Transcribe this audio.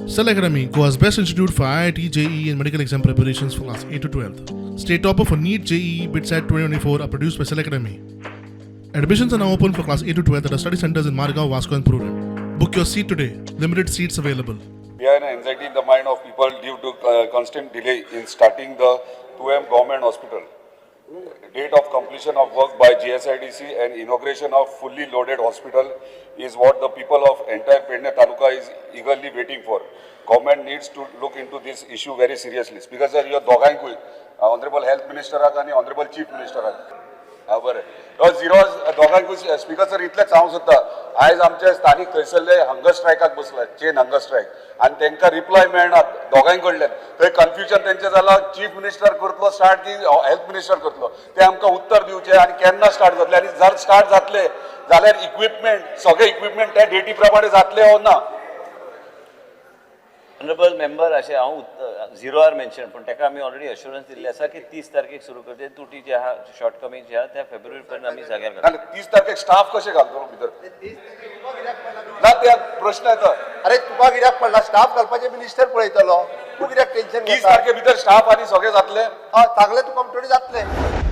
Cell Academy, Goa's best institute for IIT, JEE and medical exam preparations for class 8 to 12th. State topper for NEET, JEE, BITSAT 2024 are produced by Cell Academy. Admissions are now open for class 8 to 12th at our study centers in Margao, Vasco and Prudent. Book your seat today. Limited seats available. Behind anxiety in the mind of people due to constant delay in starting the 2M government hospital. Date of completion of work by GSIDC and inauguration of fully loaded hospital is what the people of entire Pedne Taluka is eagerly waiting for. Government needs to look into this issue very seriously. Because your दोघांकूय Honorable Health Minister and Honorable Chief Minister बरें zero दोघांकूय speaker sir इतलेंच हांव सुद्दां आयज आमचे स्थानीक थंयसरले hunger स्ट्रायकाक बसले chain hunger strike आनी तांकां reply मेळना दोघांय कडल्यान थंय कन्फ्युजन तेंचें जालां चीफ मिनिस्टर करतलो स्टार्ट की हेल्थ मिनिस्टर करतलो ते आमकां उत्तर दिवचें आनी केन्ना स्टार्ट जातलें आनी जर स्टार्ट जातले जाल्यार इक्विपमेंट सगळे इक्विपमेंट त्या डेटी प्रमाणे जातले हो ना. ऑनरेबल मेंबर अशें हांव झिरो आर मेन्शन पण ताका आमी ऑलरेडी अश्युरन्स दिल्ले आसा की 30 तारखेक सुरू करते तुटी जे आहा शॉर्टकमिंग जे आहा त्या फेब्रुवारी पर्यंत आमी जाग्यार घालता. 30 तारखेक स्टाफ कशें घालतलो भितर ना ते प्रश्न येता. अरे तुका कित्याक पडला स्टाफ घालपाचे मिनिस्टर पळयतलो तूं कित्याक टेन्शन 30 तारखे भितर स्टाफ आनी सगळे जातले सांगले तुका म्हणटोरी जातले.